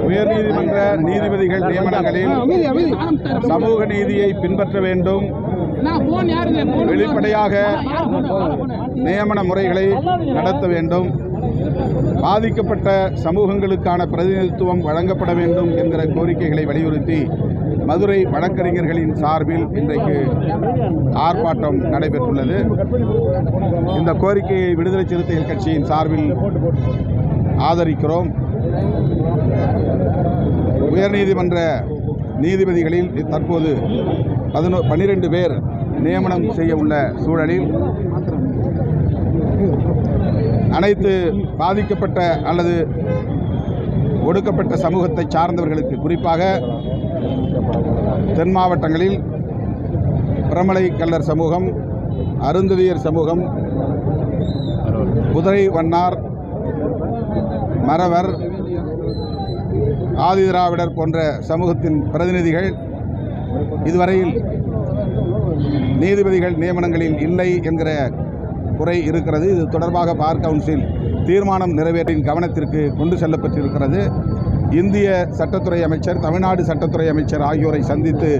உயர்நீதிமன்ற நீதிபதிகள் நியமனங்களில் சமூக நீதியை பின்பற்ற வேண்டும், வெளிப்படையாக நியமன முறைகளை நடத்த வேண்டும், பாதிக்கப்பட்ட சமூகங்களுக்கான பிரதிநிதித்துவம் வழங்கப்பட வேண்டும் என்கிற கோரிக்கைகளை வலியுறுத்தி மதுரை வழக்கறிஞர்களின் சார்பில் இன்றைக்கு ஆர்ப்பாட்டம் நடைபெற்றுள்ளது. இந்த கோரிக்கையை விடுதலை சிறுத்தைகள் கட்சியின் சார்பில் ஆதரிக்கிறோம். உயர்நீதிமன்ற நீதிபதிகளில் தற்போது 12 பேர் நியமனம் செய்ய உள்ள சூழலில் அனைத்து பாதிக்கப்பட்ட அல்லது ஒடுக்கப்பட்ட சமூகத்தை சார்ந்தவர்களுக்கு, குறிப்பாக தென் மாவட்டங்களில் பிரமலை கல்லர் சமூகம், அருந்ததியர் சமூகம், குதிரை வண்ணார், மறவர், ஆதிதிராவிடர் போன்ற சமூகத்தின் பிரதிநிதிகள் இதுவரையில் நீதிபதிகள் நியமனங்களில் இல்லை என்கிற குறை இருக்கிறது. இது தொடர்பாக பார் கவுன்சில் தீர்மானம் நிறைவேற்றின் கவனத்திற்கு கொண்டு செல்லப்பட்டிருக்கிறது. இந்திய சட்டத்துறை அமைச்சர், தமிழ்நாடு சட்டத்துறை அமைச்சர் ஆகியோரை சந்தித்து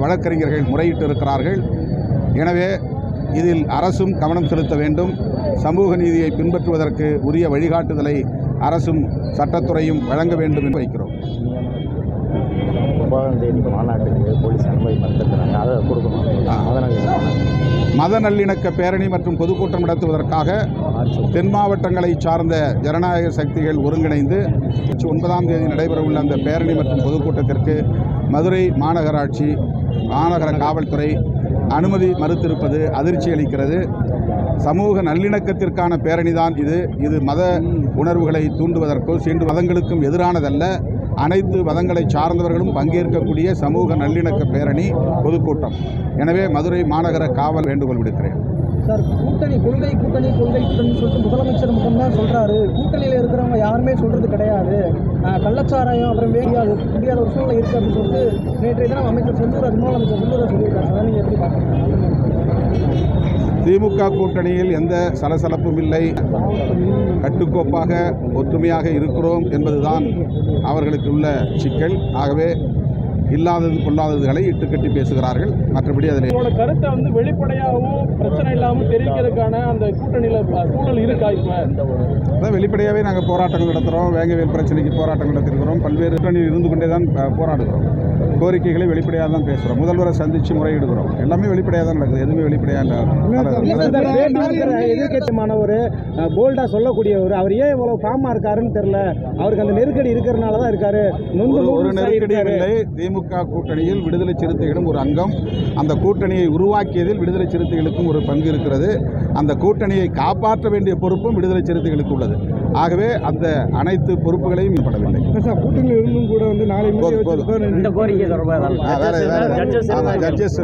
வழக்கறிஞர்கள் முறையிட்டிருக்கிறார்கள். எனவே இதில் அரசும் கவனம் செலுத்த வேண்டும். சமூக நீதியை பின்பற்றுவதற்கு உரிய வழிகாட்டுதலை அரசும் சட்டத்துறையும் வழங்க வேண்டும் என்று வைக்கிறோம். 9ஆம் தேதி மாநாட்டுக்கு போலீஸ் அனுமதி மறுத்திருக்கிறாங்க, அதை கொடுக்கணும். மத நல்லிணக்க பேரணி மற்றும் பொதுக்கூட்டம் நடத்துவதற்காக தென் மாவட்டங்களை சார்ந்த ஜனநாயக சக்திகள் ஒருங்கிணைந்து 9ஆம் தேதி நடைபெறவுள்ள அந்த பேரணி மற்றும் பொதுக்கூட்டத்திற்கு மதுரை மாநகராட்சி, மாநகர காவல்துறை அனுமதி மறுத்திருப்பது அதிர்ச்சி அளிக்கிறது. சமூக நல்லிணக்கத்திற்கான பேரணி தான் இது மத உணர்வுகளை தூண்டுவதற்கோ மதங்களுக்கும் எதிரானதல்ல. அனைத்து மதங்களை சார்ந்தவர்களும் பங்கேற்கக்கூடிய சமூக நல்லிணக்க பேரணி பொதுக்கூட்டம். எனவே மதுரை மாநகர காவல் வேண்டுகோள் விடுக்கிறேன். சார், கூட்டணி சொல்லிட்டு முதலமைச்சர் மட்டும்தான் சொல்றாரு. கூட்டணியில் இருக்கிறவங்க யாருமே சொல்றது கிடையாது. கள்ளச்சாராயம் அப்புறம் முடியாத ஒரு சூழ்நிலை இருக்கு அப்படின்னு சொல்லிட்டு நேற்றைய தினம் அமைச்சர் செந்தூர் சொல்லியிருக்காரு. சார், நீங்க எப்படி பார்க்குறீங்க? திமுக கூட்டணியில் எந்த சலசலப்பும் இல்லை, கட்டுக்கோப்பாக ஒற்றுமையாக இருக்கிறோம் என்பதுதான் அவர்களுக்கு உள்ள சிக்கல். ஆகவே இல்லாதது கொள்ளாததுகளை இட்டுக்கட்டி பேசுகிறார்கள். மற்றபடி அதில் கருத்தை வெளிப்படையாகவும் பிரச்சனை இல்லாமல் தெரிவிக்கிறதுக்கான அந்த கூட்டணியில் சூழல் இருக்கா? இப்போ வெளிப்படையாகவே நாங்கள் போராட்டங்கள் நடத்துகிறோம். வேங்கவேல் பிரச்சனைக்கு போராட்டம் நடத்திருக்கிறோம். பல்வேறு கூட்டணியில் இருந்து கொண்டே தான் போராடுகிறோம். கோரிக்கைகளை வெளிப்படையாக தான் பேசுகிறோம். முதல்வரை சந்தித்து முறையிடுகிறோம். எல்லாமே வெளிப்படையாக தான் நடக்குது. எதுவுமே வெளிப்படையாக எதிர்கட்சியானவர் போல்டா சொல்லக்கூடியவர், அவர் ஏன் இவ்வளவு காமா இருக்காருன்னு தெரியல. அவருக்கு அந்த நெருக்கடி இருக்கிறதுனால தான் இருக்காரு. ஒரு நெருக்கடியும் இல்லை. திமுக கூட்டணியில் விடுதலை சிறுத்தைகளும் ஒரு அங்கம். அந்த கூட்டணியை உருவாக்கியதில் விடுதலை சிறுத்தைகளுக்கும் ஒரு பங்கு இருக்கிறது. அந்த கூட்டணியை காப்பாற்ற வேண்டிய பொறுப்பும் விடுதலை சிறுத்தைகளுக்கு உள்ளது. ஆகவே அந்த அனைத்து பொறுப்புகளையும் படவில்லை. கூட்டணியில் இருந்தும் கூட நாளை ஜட்ஜஸ்